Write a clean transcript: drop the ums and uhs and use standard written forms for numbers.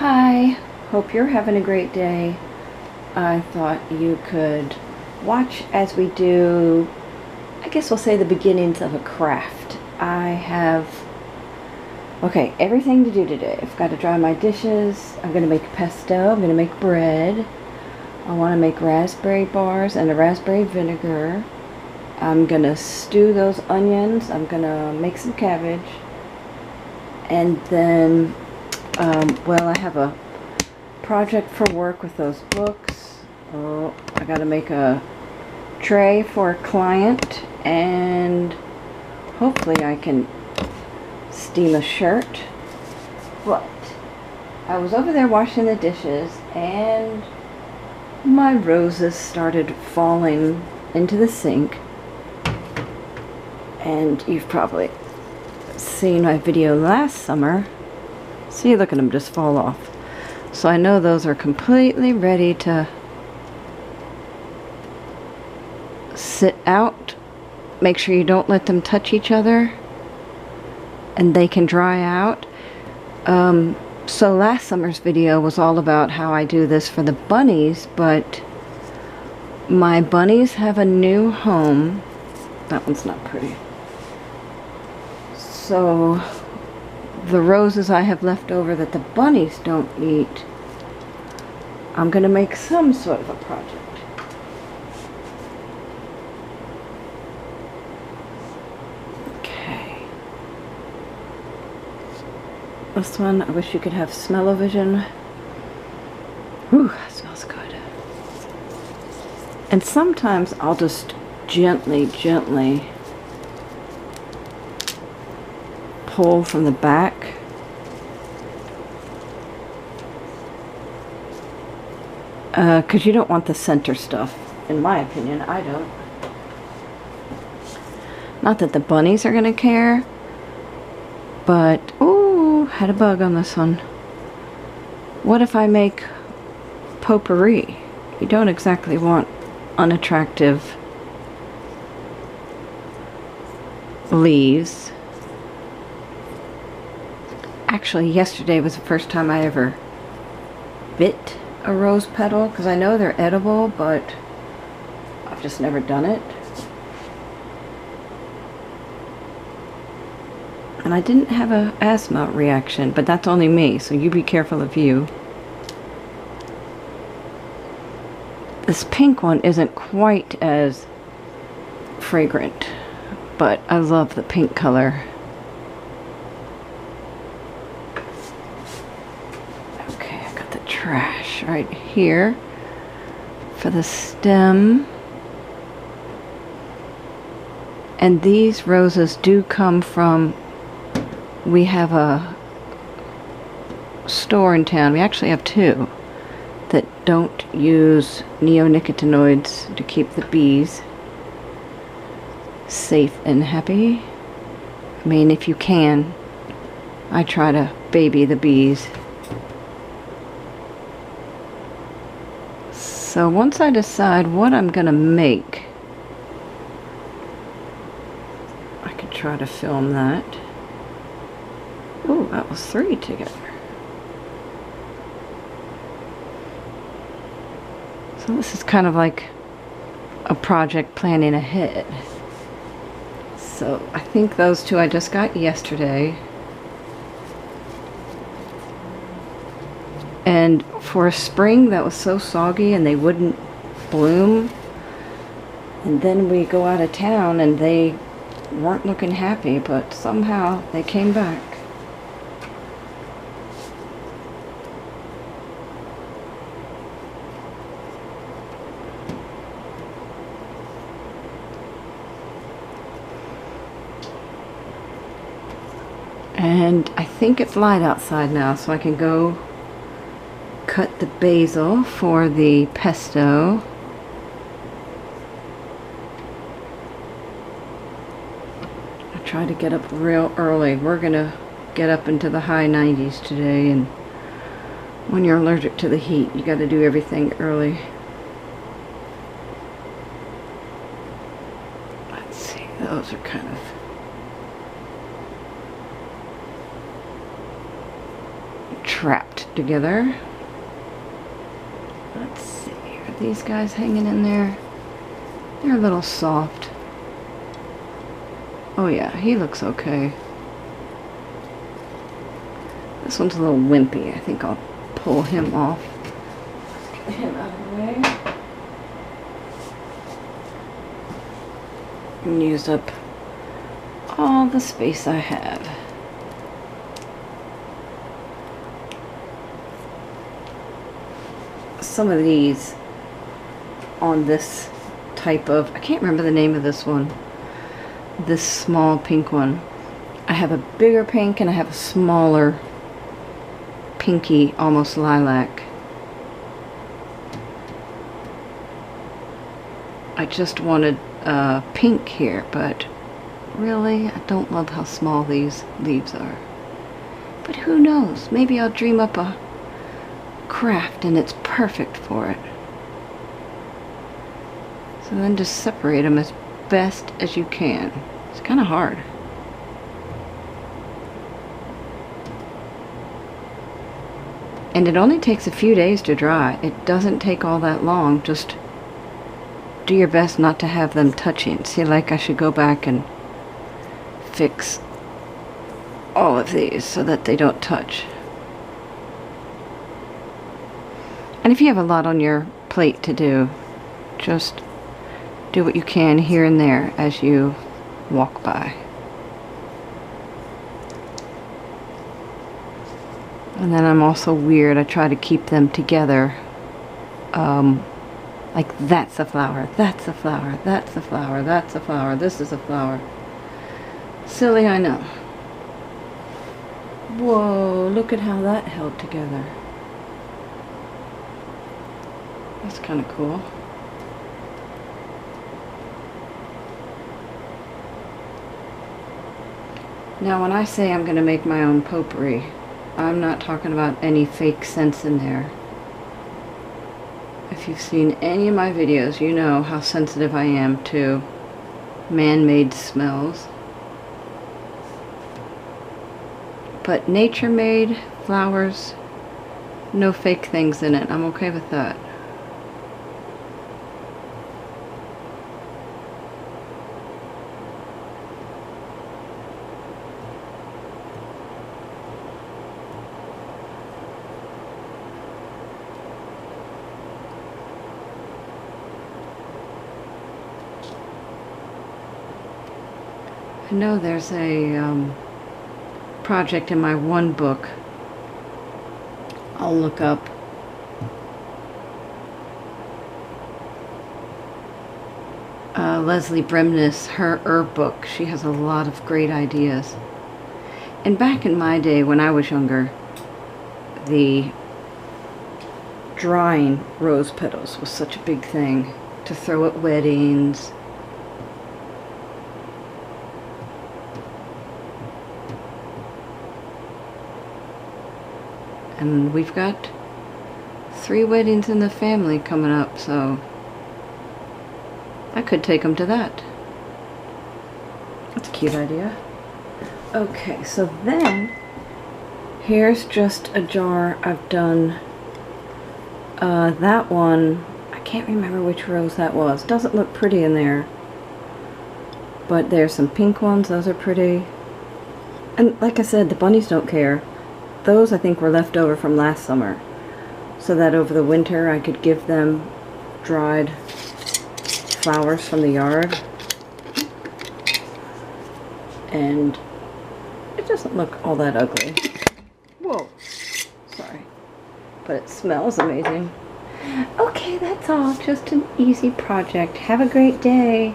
Hi, hope you're having a great day. I thought you could watch as we do, I guess we'll say the beginnings of a craft. I have, everything to do today. I've got to dry my dishes, I'm going to make pesto, I'm going to make bread, I want to make raspberry bars and a raspberry vinegar. I'm going to stew those onions, I'm going to make some cabbage, and then I have a project for work with those books. Oh, I gotta make a tray for a client, and hopefully I can steam a shirt. But I was over there washing the dishes, and my roses started falling into the sink. And you've probably seen my video last summer. See, look at them just fall off. So I know those are completely ready to sit out. Make sure you don't let them touch each other, and they can dry out. So last summer's video was all about how I do this for the bunnies, but my bunnies have a new home. That one's not pretty. So the roses I have left over that the bunnies don't eat, I'm going to make some sort of a project. Okay. This one, I wish you could have smell-o-vision. Whew, that smells good. And sometimes I'll just gently pull from the back. Because you don't want the center stuff, in my opinion. I don't. Not that the bunnies are going to care, but, ooh, had a bug on this one. What if I make potpourri? You don't exactly want unattractive leaves. Actually, yesterday was the first time I ever bit a rose petal, because I know they're edible, but I've just never done it. And I didn't have an asthma reaction, but that's only me, so you be careful of you. This pink one isn't quite as fragrant, but I love the pink color. Trash right here for the stem. And these roses do come from, we have a store in town, we actually have two, that don't use neonicotinoids to keep the bees safe and happy. I mean, if you can, I try to baby the bees. So once I decide what I'm gonna make, I could try to film that. Ooh, that was 3 together. So this is kind of like a project planning ahead. So I think those two I just got yesterday. And for a spring that was so soggy and they wouldn't bloom, and then we go out of town and they weren't looking happy, but somehow they came back. And I think it's light outside now, so I can go cut the basil for the pesto. I try to get up real early. We're gonna get up into the high 90s today, and when you're allergic to the heat, you gotta do everything early. Let's see, those are kind of trapped together. Let's see, are these guys hanging in there? They're a little soft. Oh yeah, he looks okay. This one's a little wimpy. I think I'll pull him off. Get him out of the way. And use up all the space I have. Some of these on this type of, I can't remember the name of this one, this small pink one. I have a bigger pink and I have a smaller pinky, almost lilac. I just wanted pink here, but really I don't love how small these leaves are. But who knows, maybe I'll dream up a craft and it's perfect for it. So then just separate them as best as you can. It's kind of hard. And it only takes a few days to dry. It doesn't take all that long. Just do your best not to have them touching. See, like I should go back and fix all of these so that they don't touch. And if you have a lot on your plate to do, just do what you can here and there as you walk by. And then I'm also weird. I try to keep them together. Like that's a flower, that's a flower, that's a flower, that's a flower, this is a flower. Silly, I know. Whoa, look at how that held together. That's kind of cool. Now when I say I'm going to make my own potpourri, I'm not talking about any fake scents in there. If you've seen any of my videos, you know how sensitive I am to man-made smells. But nature-made flowers, no fake things in it. I'm okay with that. I know there's a project in my one book. I'll look up. Leslie Bremnes, her herb book. She has a lot of great ideas. And back in my day when I was younger, the drying rose petals was such a big thing to throw at weddings. And we've got 3 weddings in the family coming up, so I could take them to that. That's a cute idea. Okay, so then here's just a jar I've done. That one, I can't remember which rose that was. Doesn't look pretty in there. But there's some pink ones, those are pretty. And like I said, the bunnies don't care. Those I think were left over from last summer, so that over the winter I could give them dried flowers from the yard. And it doesn't look all that ugly. Whoa, sorry. But it smells amazing. Okay, that's all. Just an easy project. Have a great day.